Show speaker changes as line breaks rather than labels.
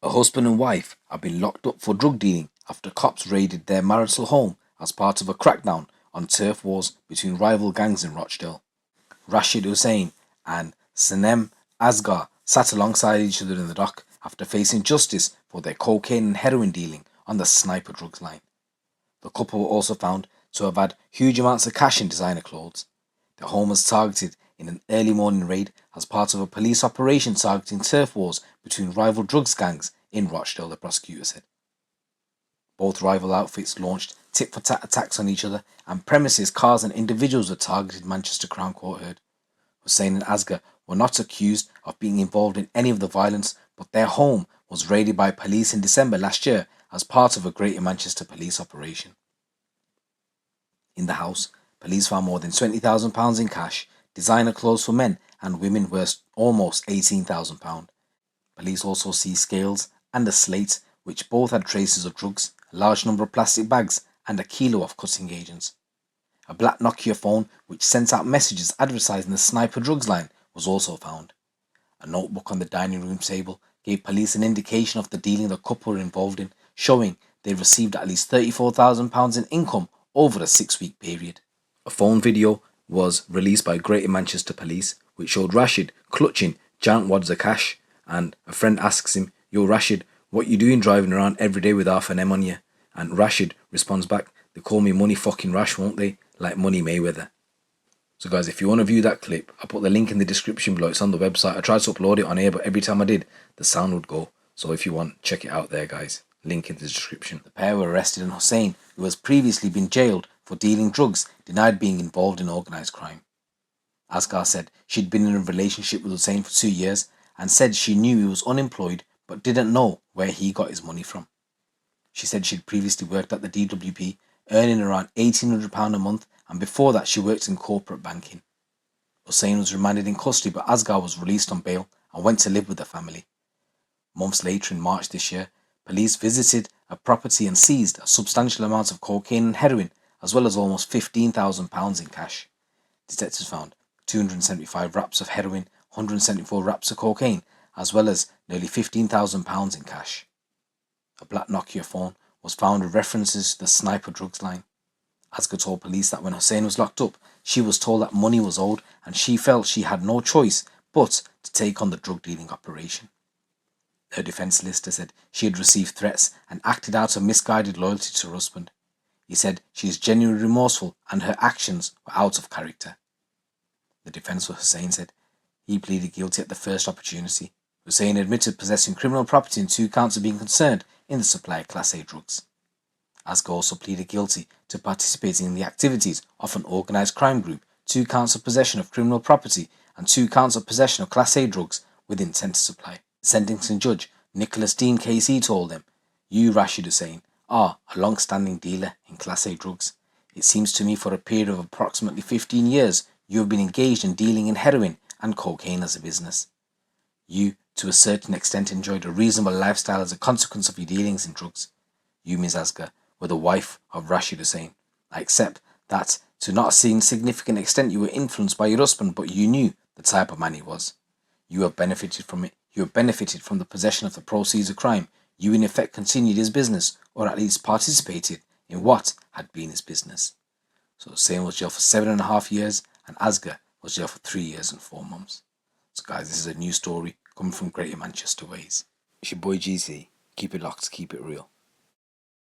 A husband and wife have been locked up for drug dealing after cops raided their marital home as part of a crackdown on turf wars between rival gangs in Rochdale. Rashid Hussain and Szenm Asghar sat alongside each other in the dock after facing justice for their cocaine and heroin dealing on the sniper drugs line. The couple were also found to have had huge amounts of cash in designer clothes. Their home was targeted in an early morning raid as part of a police operation targeting turf wars between rival drugs gangs in Rochdale, the prosecutor said. Both rival outfits launched tit-for-tat attacks on each other, and premises, cars and individuals were targeted, Manchester Crown Court heard. Hussain and Asghar were not accused of being involved in any of the violence, but their home was raided by police in December last year as part of a Greater Manchester police operation. In the house, police found more than £20,000 in cash, designer clothes for men and women worth almost £18,000. Police also seized scales and a slate, which both had traces of drugs, a large number of plastic bags, and a kilo of cutting agents. A black Nokia phone, which sent out messages advertising the sniper drugs line, was also found. A notebook on the dining room table gave police an indication of the dealing the couple were involved in, showing they received at least £34,000 in income over a 6-week period. A phone video was released by Greater Manchester Police, which showed Rashid clutching giant wads of cash, and a friend asks him, "Yo Rashid, what you doing driving around every day with half an M on you?" And Rashid responds back, "They call me Money fucking Rash, won't they? Like Money Mayweather." So guys, if you want to view that clip, I'll put the link in the description below. It's on the website. I tried to upload it on here, but every time I did, the sound would go. So if you want, check it out there, guys. Link in the description. The pair were arrested, and Hussain, who has previously been jailed for dealing drugs, denied being involved in organised crime. Asghar said she'd been in a relationship with Hussain for 2 years and said she knew he was unemployed but didn't know where he got his money from. She said she'd previously worked at the DWP, earning around £1,800 a month, and before that she worked in corporate banking. Hussain was remanded in custody, but Asghar was released on bail and went to live with the family. Months later, in March this year, police visited a property and seized a substantial amount of cocaine and heroin, as well as almost £15,000 in cash. Detectives found 275 wraps of heroin, 174 wraps of cocaine, as well as nearly £15,000 in cash. A black Nokia phone was found with references to the sniper drugs line. Asghar told police that when Hussain was locked up, she was told that money was owed and she felt she had no choice but to take on the drug dealing operation. Her defence solicitor said she had received threats and acted out of misguided loyalty to her husband. He said she is genuinely remorseful and her actions were out of character. The defence for Hussain said he pleaded guilty at the first opportunity. Hussain admitted possessing criminal property and 2 counts of being concerned in the supply of Class A drugs. Asghar also pleaded guilty to participating in the activities of an organised crime group, 2 counts of possession of criminal property, and 2 counts of possession of Class A drugs with intent to supply. The sentencing judge, Nicholas Dean KC, told them, "You, Rashid Hussain, are a long-standing dealer in Class A drugs. It seems to me for a period of approximately 15 years you have been engaged in dealing in heroin and cocaine as a business. You, to a certain extent, enjoyed a reasonable lifestyle as a consequence of your dealings in drugs. You, Ms. Asghar, were the wife of Rashid Hussain. I accept that to not a significant extent you were influenced by your husband, but you knew the type of man he was. You have benefited from it. You have benefited from the possession of the proceeds of crime. You in effect continued his business, or at least participated in what had been his business." So Hussain was jailed for 7.5 years and Asghar was jailed for 3 years and 4 months. So guys, this is a new story coming from Greater Manchester ways. It's your boy GC. Keep it locked, keep it real.